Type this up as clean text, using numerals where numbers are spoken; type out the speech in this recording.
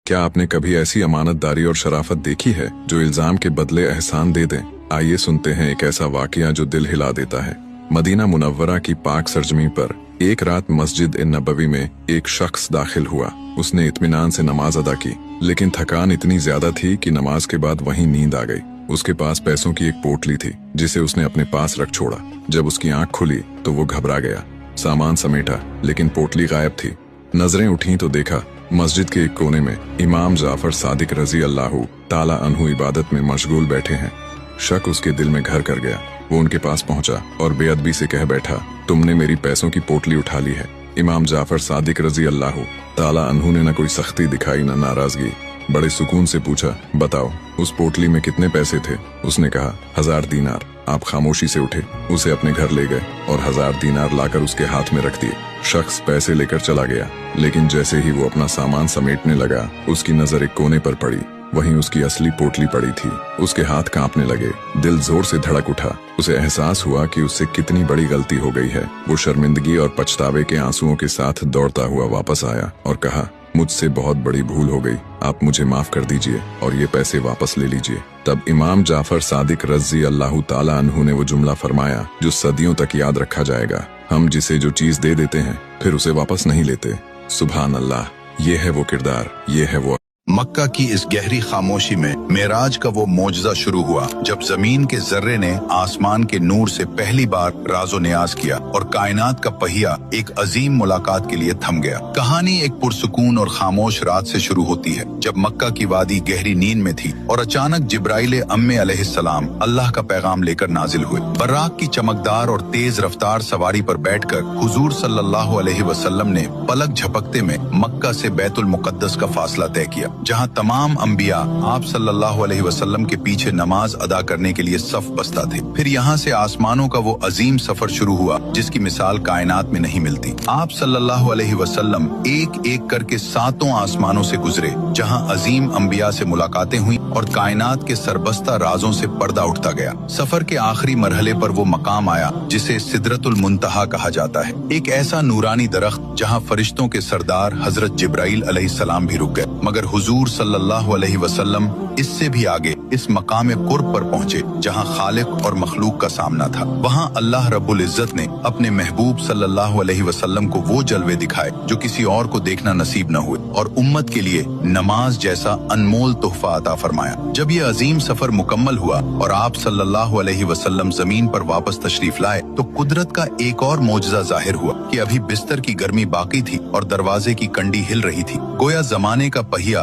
क्या आपने कभी ऐसी अमानतदारी और शराफत देखी है जो इल्जाम के बदले एहसान दे दें? आइए सुनते हैं एक ऐसा वाकया जो दिल हिला देता है। मदीना मुनव्वरा की पाक सरजमी पर एक रात मस्जिद ए नबवी में एक शख्स दाखिल हुआ। उसने इत्मीनान से नमाज अदा की, लेकिन थकान इतनी ज्यादा थी कि नमाज के बाद वहीं नींद आ गई। उसके पास पैसों की एक पोटली थी जिसे उसने अपने पास रख छोड़ा। जब उसकी आंख खुली तो वो घबरा गया। सामान समेटा, लेकिन पोटली गायब थी। नजरें उठी तो देखा मस्जिद के एक कोने में इमाम जाफर सादिक रजी अल्लाहु ताला अन्हु इबादत में मशगूल बैठे हैं। शक उसके दिल में घर कर गया। वो उनके पास पहुंचा और बेअदबी से कह बैठा, तुमने मेरी पैसों की पोटली उठा ली है। इमाम जाफर सादिक रजी अल्लाहु ताला अन्हु ने न कोई सख्ती दिखाई न नाराजगी। बड़े सुकून से पूछा, बताओ उस पोटली में कितने पैसे थे? उसने कहा, 1000 दीनार। आप खामोशी से उठे, उसे अपने घर ले गए और 1000 दीनार लाकर उसके हाथ में रख दिए। शख्स पैसे लेकर चला गया, लेकिन जैसे ही वो अपना सामान समेटने लगा, उसकी नजर एक कोने पर पड़ी। वहीं उसकी असली पोटली पड़ी थी। उसके हाथ कांपने लगे, दिल जोर से धड़क उठा। उसे एहसास हुआ कि उससे कितनी बड़ी गलती हो गई है। वो शर्मिंदगी और पछतावे के आंसुओं के साथ दौड़ता हुआ वापस आया और कहा, मुझसे बहुत बड़ी भूल हो गई, आप मुझे माफ कर दीजिए और ये पैसे वापस ले लीजिए। तब इमाम जाफर सादिक रजी अल्लाहु ताला अन्हु ने वो जुमला फरमाया जो सदियों तक याद रखा जाएगा, हम जिसे जो चीज दे देते हैं फिर उसे वापस नहीं लेते। सुभान अल्लाह, ये है वो किरदार, ये है वो। मक्का की इस गहरी खामोशी में मेराज का वो मोजज़ा शुरू हुआ जब जमीन के जर्रे ने आसमान के नूर से पहली बार राजो नियाज किया और कायनात का पहिया एक अजीम मुलाकात के लिए थम गया। कहानी एक पुरसुकून और खामोश रात से शुरू होती है जब मक्का की वादी गहरी नींद में थी और अचानक जिब्राइल अम्मे अलैहिस्सलाम अल्लाह का पैगाम लेकर नाजिल हुए। बर्राक की चमकदार और तेज रफ्तार सवारी पर बैठकर हुजूर सल्लल्लाहु अलैहि वसल्लम ने पलक झपकते में मक्का से बैतुल मुकद्दस का फासला तय किया, जहां तमाम अंबिया आप सल्लल्लाहु अलैहि वसल्लम के पीछे नमाज अदा करने के लिए सफ बस्ता थे। फिर यहां से आसमानों का वो अजीम सफर शुरू हुआ जिसकी मिसाल कायनात में नहीं मिलती। आप सल्लल्लाहु अलैहि वसल्लम एक एक करके 7 आसमानों से गुजरे, जहां अजीम अंबिया से मुलाकातें हुई और कायनात के सरबस्ता राजों से पर्दा उठता गया। सफर के आखिरी मरहले पर वो मकाम आया जिसे सिदरतुल मुंतहा कहा जाता है, एक ऐसा नूरानी दरख्त जहां फरिश्तों के सरदार हजरत जिब्राइल अलैहिस्सलाम भी रुक गए, मगर हुजूर सल्लल्लाहु अलैहि वसल्लम इससे भी आगे इस मकाम कुर्ब पर पहुंचे जहां खालिक और मखलूक का सामना था। वहां अल्लाह रब्बुल इज्जत ने अपने महबूब सल्लल्लाहु अलैहि वसल्लम को वो जलवे दिखाए जो किसी और को देखना नसीब न हुए और उम्मत के लिए नमाज जैसा अनमोल तोहफा अता फरमाया। जब ये अजीम सफर मुकम्मल हुआ और आप सल्लल्लाहु अलैहि वसल्लम जमीन पर वापस तशरीफ लाए तो कुदरत का एक और मोजज़ा जाहिर हुआ कि अभी बिस्तर की गर्मी बाकी थी और दरवाजे की कंडी हिल रही थी। गोया जमाने का पहिया